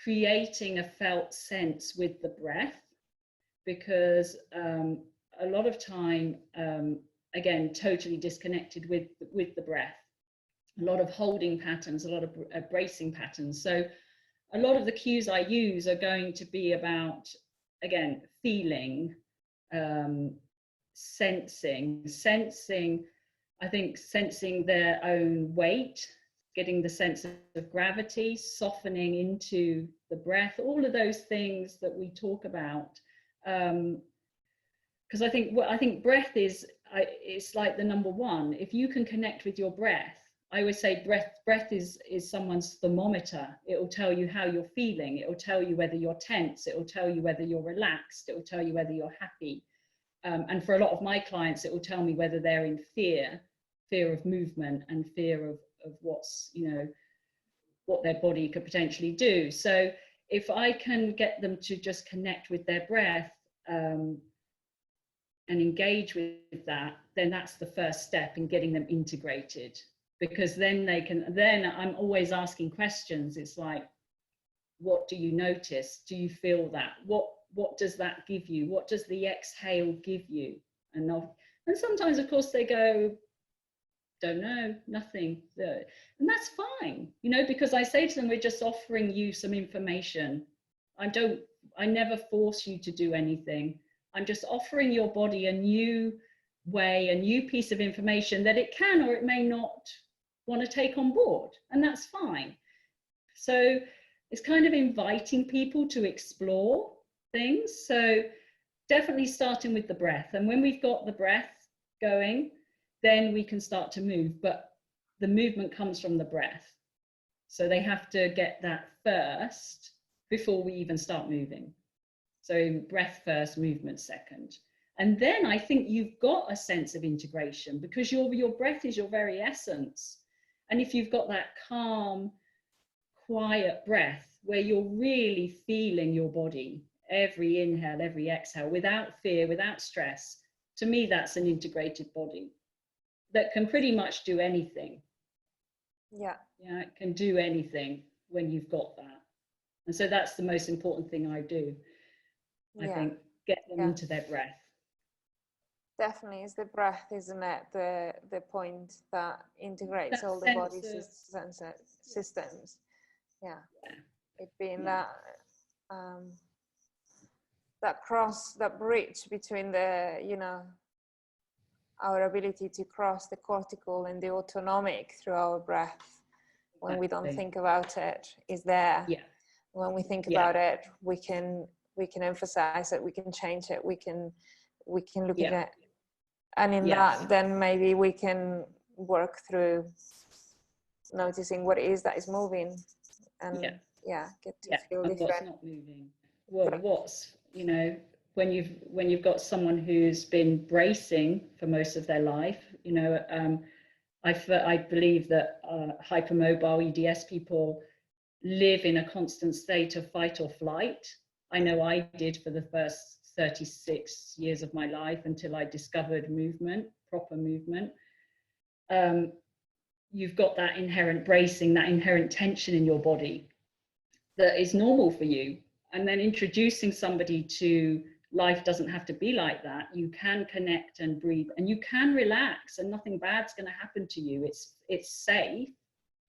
creating a felt sense with the breath, because a lot of time, again, totally disconnected with the breath. A lot of holding patterns, a lot of bracing patterns. So a lot of the cues I use are going to be about, again, feeling, sensing, I think sensing their own weight, getting the sense of gravity, softening into the breath, all of those things that we talk about. Because I think breath it's like the number one. If you can connect with your breath, I always say breath is someone's thermometer. It will tell you how you're feeling. It will tell you whether you're tense. It will tell you whether you're relaxed. It will tell you whether you're happy. And for a lot of my clients, it will tell me whether they're in fear of movement and fear of what's, you know, what their body could potentially do. So if I can get them to just connect with their breath and engage with that, then that's the first step in getting them integrated, because then they can, then I'm always asking questions. It's like, what do you notice? Do you feel that? What does that give you? What does the exhale give you? And sometimes, of course, they go, don't know, nothing. And that's fine, you know, because I say to them, we're just offering you some information. I never force you to do anything. I'm just offering your body a new way, a new piece of information that it can or it may not want to take on board. And that's fine. So it's kind of inviting people to explore things. So definitely starting with the breath. And when we've got the breath going, then we can start to move. But the movement comes from the breath. So they have to get that first before we even start moving. So breath first, movement second. And then I think you've got a sense of integration, because your breath is your very essence. And if you've got that calm, quiet breath where you're really feeling your body, every inhale, every exhale, without fear, without stress, to me, that's an integrated body that can pretty much do anything. Yeah. Yeah, it can do anything when you've got that. And so that's the most important thing I do. I think get them into their breath. Definitely, it's the breath, isn't it? The point that integrates all the body systems. Yeah. It being that that bridge between the, you know, our ability to cross the cortical and the autonomic through our breath. When we don't think about it, is there. Yeah. When we think about it, we can emphasize it, we can change it, we can look at it. And in that, then maybe we can work through noticing what it is that is moving, and get to feel different. What's not moving? Well, what's, you know, when you've got someone who's been bracing for most of their life, you know, I believe that hypermobile EDS people live in a constant state of fight or flight. I know I did for the first 36 years of my life until I discovered movement, proper movement. You've got that inherent bracing, that inherent tension in your body that is normal for you. And then introducing somebody to life doesn't have to be like that. You can connect and breathe, and you can relax, and nothing bad's going to happen to you. It's safe.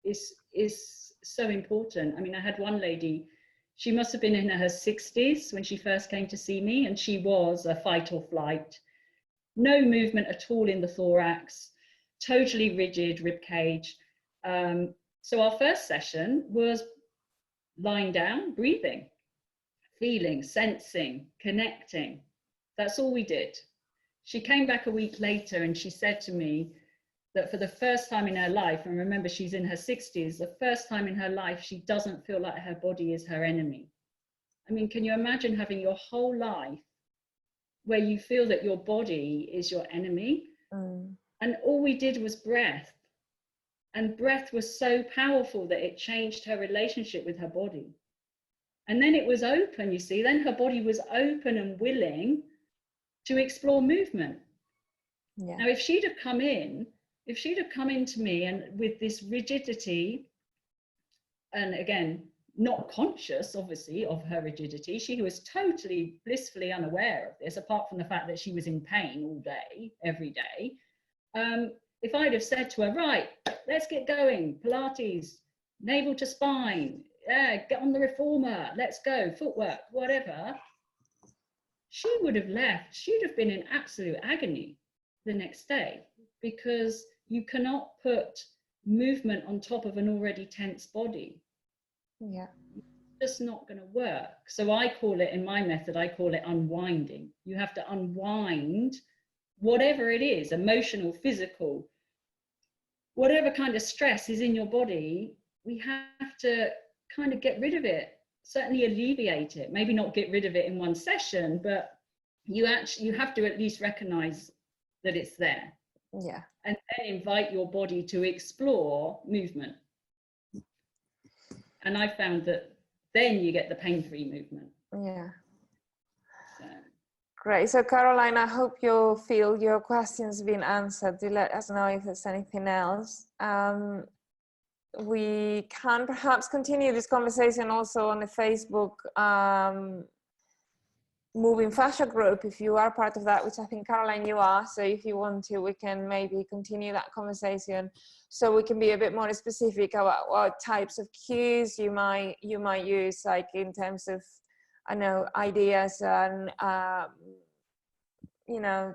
Is so important. I mean, I had one lady, she must have been in her 60s when she first came to see me, and she was a fight or flight, no movement at all in the thorax, totally rigid rib cage. So our first session was lying down, breathing, feeling, sensing, connecting. That's all we did. She came back a week later and she said to me that for the first time in her life, and remember she's in her 60s, the first time in her life, she doesn't feel like her body is her enemy. I mean, can you imagine having your whole life where you feel that your body is your enemy? And all we did was breath. And breath was so powerful that it changed her relationship with her body. And then it was open, you see, then her body was open and willing to explore movement. Yeah. Now, if she'd have come in to me and with this rigidity, and again, not conscious, obviously, of her rigidity, she was totally blissfully unaware of this, apart from the fact that she was in pain all day, every day. If I'd have said to her, right, let's get going, Pilates, navel to spine, get on the reformer, let's go, footwork, whatever, she would have left. She'd have been in absolute agony the next day, because you cannot put movement on top of an already tense body. Yeah. It's just not going to work. So I call it, in my method, I call it unwinding. You have to unwind whatever it is, emotional, physical, whatever kind of stress is in your body. We have to kind of get rid of it, certainly alleviate it, maybe not get rid of it in one session, but you have to at least recognize that it's there. Yeah. And then invite your body to explore movement. And I found that then you get the pain-free movement. Yeah. So. Great. So Caroline, I hope you feel your questions been answered. Do let us know if there's anything else. We can perhaps continue this conversation also on the Facebook Moving Fascia group, if you are part of that, which I think, Caroline, you are. So if you want to, we can maybe continue that conversation, so we can be a bit more specific about what types of cues you might use, like in terms of, I know, ideas and you know,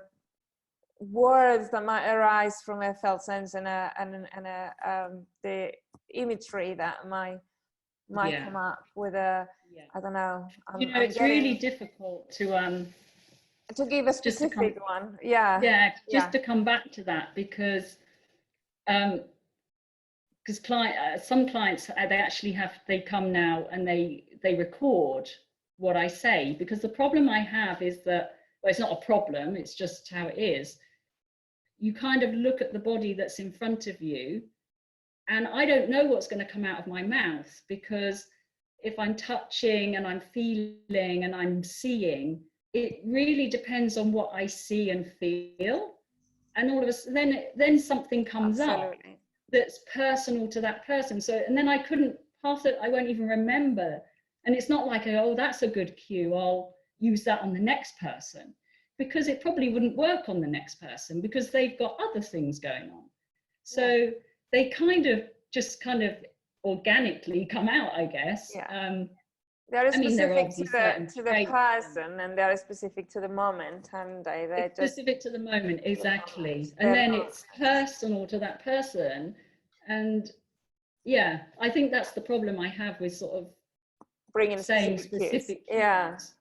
words that might arise from a felt sense and the imagery that might come up with a, I don't know. You know, it's really difficult to give a specific one. Yeah. To come back to that, because some clients, they come now and they record what I say, because the problem I have is that, well, it's not a problem, it's just how it is. You kind of look at the body that's in front of you, and I don't know what's going to come out of my mouth, because if I'm touching and I'm feeling and I'm seeing, it really depends on what I see and feel. And all of a sudden, then something comes up that's personal to that person. So, and then I won't even remember. And it's not like, oh, that's a good cue, I'll use that on the next person, because it probably wouldn't work on the next person because they've got other things going on. So they kind of organically come out, I guess. They're specific to the person, and they're specific to the moment, and they're just specific to the moment, exactly. And then it's personal to that person. And yeah, I think that's the problem I have with sort of bringing saying specific cues.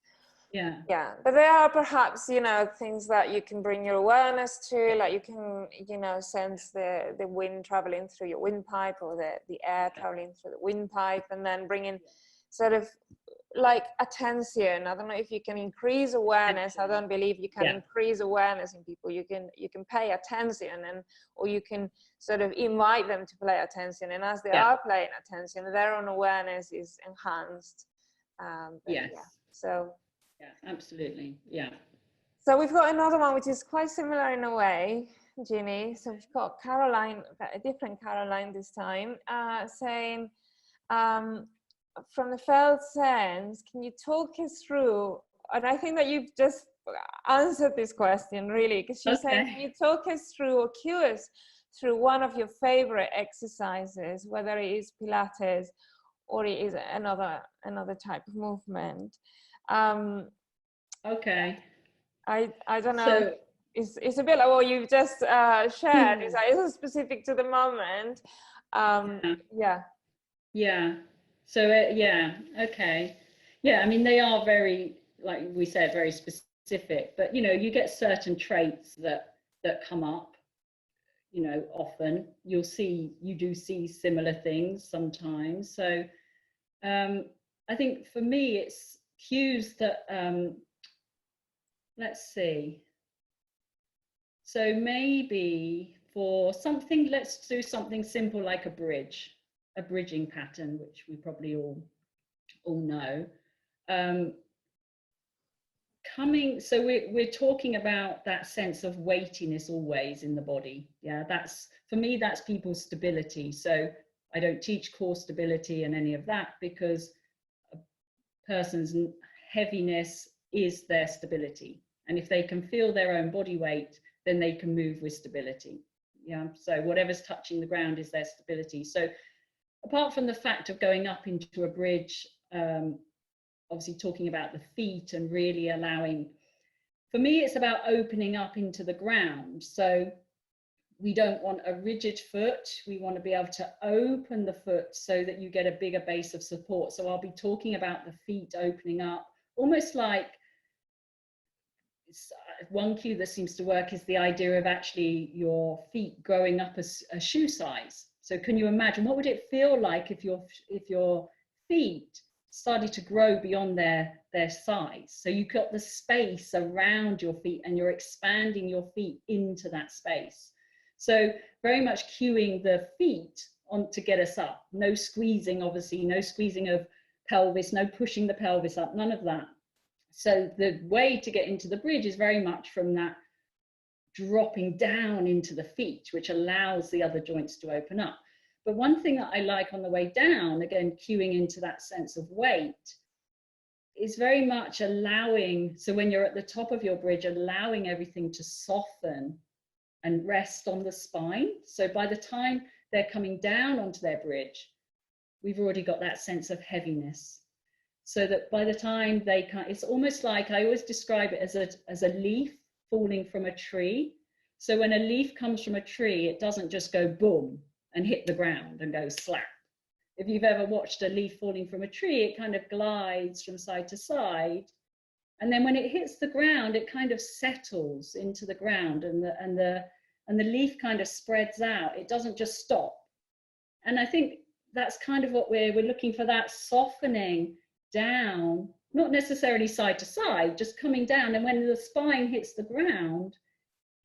Yeah, but there are perhaps, you know, things that you can bring your awareness to, like you can, you know, sense the wind traveling through your windpipe, or the air traveling through the windpipe, and then bring in sort of like attention. I don't know if you can increase awareness. I don't believe you can increase awareness in people. You can pay attention, or you can sort of invite them to play attention, and as they are paying attention, their own awareness is enhanced. So yeah, absolutely. Yeah. So we've got another one which is quite similar in a way, Jeannie. So we've got Caroline, a different Caroline this time, saying, from the felt sense, can you talk us through, and I think that you've just answered this question really, because she's saying, can you talk us through or cue us through one of your favorite exercises, whether it is Pilates or it is another type of movement. Okay. I don't know. So, it's a bit like what you've just shared. It's specific to the moment. Yeah. So okay. Yeah, I mean, they are very, like we said, very specific. But you know, you get certain traits that come up. You know, often you do see similar things sometimes. So I think for me, it's cues that let's see. So maybe for something, let's do something simple like a bridging pattern, which we probably all know. So we're talking about that sense of weightiness always in the body. Yeah, for me, that's people's stability. So I don't teach core stability and any of that, because a person's heaviness is their stability. And if they can feel their own body weight, then they can move with stability. Yeah, so whatever's touching the ground is their stability. So apart from the fact of going up into a bridge, obviously talking about the feet and really allowing, for me, it's about opening up into the ground. So we don't want a rigid foot. We want to be able to open the foot so that you get a bigger base of support. So I'll be talking about the feet opening up, almost like, one cue that seems to work is the idea of actually your feet growing up a shoe size. So can you imagine, what would it feel like if your feet started to grow beyond their size. So you've got the space around your feet and you're expanding your feet into that space. So very much cueing the feet on to get us up. No squeezing, obviously, no squeezing of pelvis, no pushing the pelvis up, none of that. So the way to get into the bridge is very much from that dropping down into the feet, which allows the other joints to open up. But one thing that I like on the way down, again, cueing into that sense of weight, is very much allowing, so when you're at the top of your bridge, allowing everything to soften and rest on the spine. So by the time they're coming down onto their bridge, we've already got that sense of heaviness. So that by the time they can, it's almost like, I always describe it as a leaf falling from a tree. So when a leaf comes from a tree, it doesn't just go boom and hit the ground and go slap. If you've ever watched a leaf falling from a tree, it kind of glides from side to side. And then when it hits the ground, it kind of settles into the ground, and the leaf kind of spreads out. It doesn't just stop. And I think that's kind of what we're looking for, that softening down, not necessarily side to side, just coming down. And when the spine hits the ground,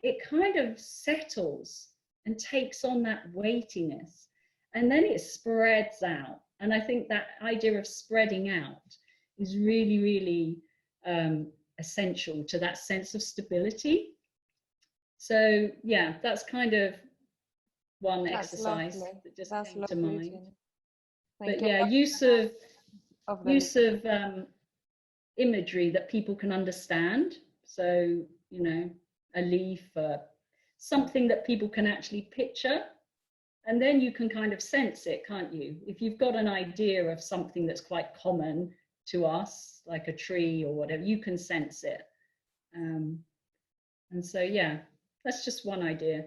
it kind of settles and takes on that weightiness, and then it spreads out. And I think that idea of spreading out is really, really essential to that sense of stability. So yeah, that's kind of one exercise that just came to mind. But yeah, use of imagery that people can understand. So, you know, a leaf, something that people can actually picture, and then you can kind of sense it, can't you? If you've got an idea of something that's quite common to us, like a tree or whatever, you can sense it. And so, yeah, that's just one idea.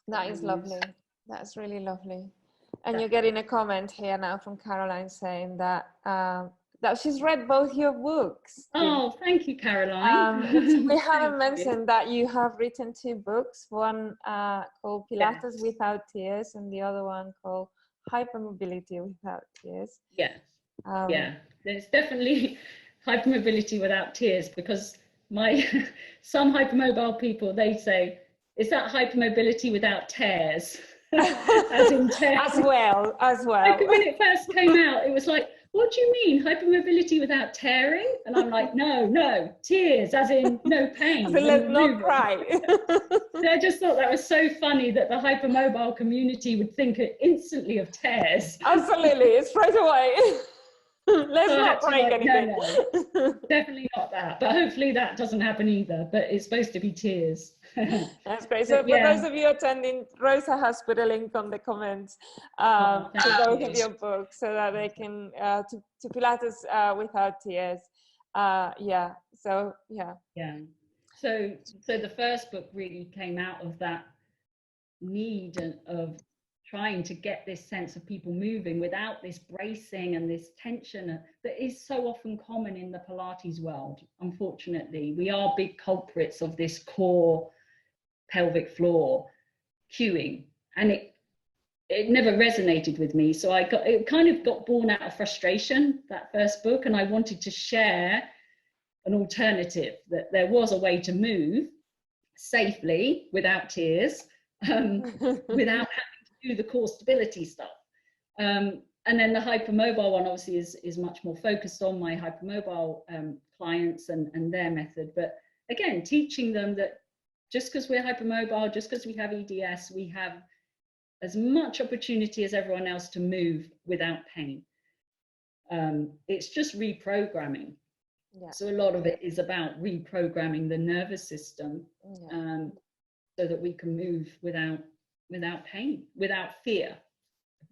That is lovely. That's really lovely. And you're getting a comment here now from Caroline saying that that she's read both your books. Oh, thank you, Caroline. We haven't mentioned that you have written 2 books, one called Pilates Without Tears, and the other one called Hypermobility Without Tears. Yes. Yeah, there's definitely hypermobility without tears, because some hypermobile people, they say, is that hypermobility without tears? As in tears. As well. Like when it first came out, it was like, what do you mean, hypermobility without tearing? And I'm like, no, tears, as in no pain. Let's not cry. So I just thought that was so funny that the hypermobile community would think instantly of tears. Absolutely, straight away. Let's not break anything. No, definitely not that. But hopefully that doesn't happen either. But it's supposed to be tears. That's great. So for those of you attending, Rosa has put a link on the comments to both of your books, so that they can to Pilates Without Tears. Yeah. So yeah. Yeah. So the first book really came out of that need of trying to get this sense of people moving without this bracing and this tension that is so often common in the Pilates world. Unfortunately, we are big culprits of this core pelvic floor cueing, and it never resonated with me. So it kind of got born out of frustration, that first book, and I wanted to share an alternative, that there was a way to move safely without tears, without having to do the core stability stuff. And then the hypermobile one obviously is much more focused on my hypermobile clients and their method. But again, teaching them that just because we're hypermobile, just because we have EDS, we have as much opportunity as everyone else to move without pain. It's just reprogramming. Yeah. So a lot of it is about reprogramming the nervous system, so that we can move without pain, without fear.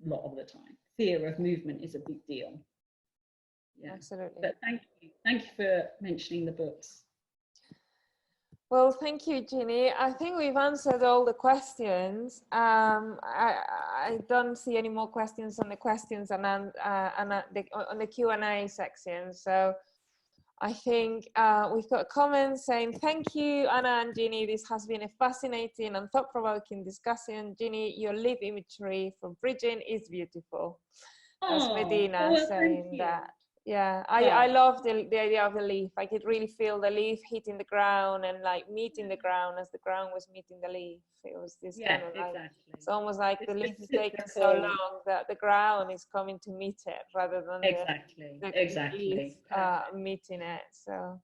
A lot of the time, fear of movement is a big deal. Yeah. Absolutely. But thank you for mentioning the books. Well, thank you, Jeannie. I think we've answered all the questions. I don't see any more questions on the questions and on the Q&A section. So I think we've got comments saying, thank you, Ana and Jeannie. This has been a fascinating and thought-provoking discussion. Jeannie, your live imagery for bridging is beautiful. That's Medina saying that. Yeah, I love the idea of the leaf. I could really feel the leaf hitting the ground and like meeting the ground as the ground was meeting the leaf. It was this kind of like, exactly. it's almost like the leaf is taking so long that the ground is coming to meet it rather than the leaf meeting it. So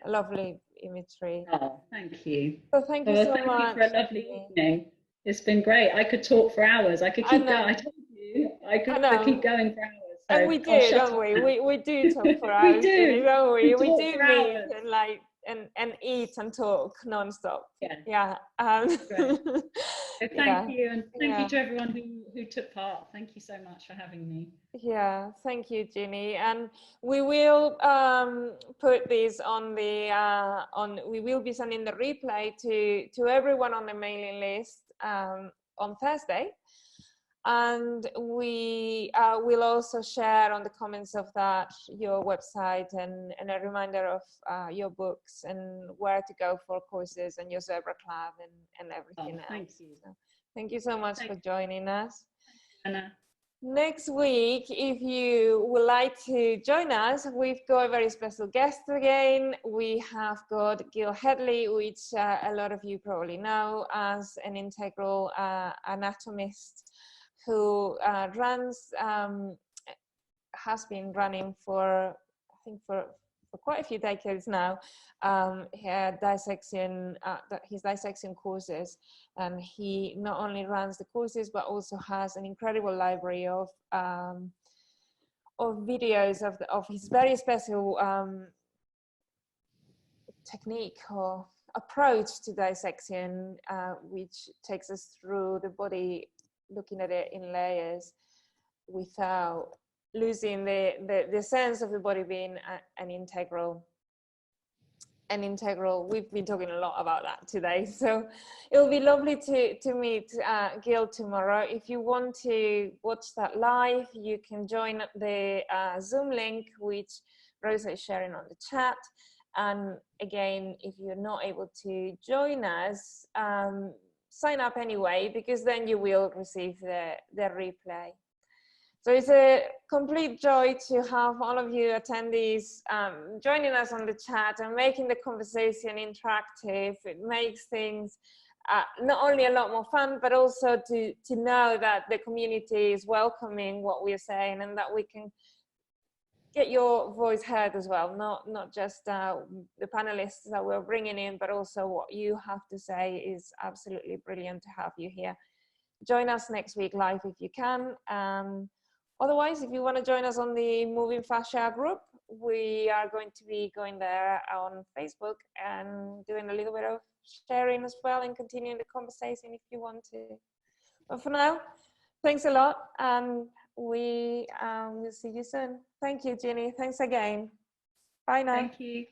a lovely imagery. Oh, thank you. So thank you so much. Thank you for a lovely evening. It's been great. I could talk for hours. I could keep going. I told you I could keep going for hours. So and we do, don't we? We do talk for hours. We do, don't we? We do meet hours. and like and eat and talk non-stop. Yeah. So thank you, and thank you to everyone who took part. Thank you so much for having me. Yeah, thank you, Jeannie. And we will put this on the we will be sending the replay to everyone on the mailing list on Thursday. And we will also share on the comments of that your website and a reminder of your books and where to go for courses and your Zebra Club and everything else. Thank you. So, thank you so much for joining us. Anna. Next week, if you would like to join us, we've got a very special guest again. We have got Gil Headley, which a lot of you probably know as an integral anatomist who has been running for, I think for quite a few decades now, his dissection courses, and he not only runs the courses but also has an incredible library of videos of his very special technique or approach to dissection, which takes us through the body, looking at it in layers without losing the sense of the body being an integral. We've been talking a lot about that today, so it will be lovely to meet Gil tomorrow. If you want to watch that live, you can join the Zoom link which Rosa is sharing on the chat. And again, if you're not able to join us, sign up anyway, because then you will receive the replay. So it's a complete joy to have all of you attendees joining us on the chat and making the conversation interactive. It makes things not only a lot more fun, but also to know that the community is welcoming what we're saying and that we can get your voice heard as well, not just the panelists that we're bringing in, but also what you have to say is absolutely brilliant to have you here. Join us next week live if you can. Otherwise, if you want to join us on the Moving Fascia group, we are going to be going there on Facebook and doing a little bit of sharing as well and continuing the conversation if you want to. But for now, thanks a lot. We will see you soon. Thank you, Jeannie. Thanks again. Bye now. Thank you.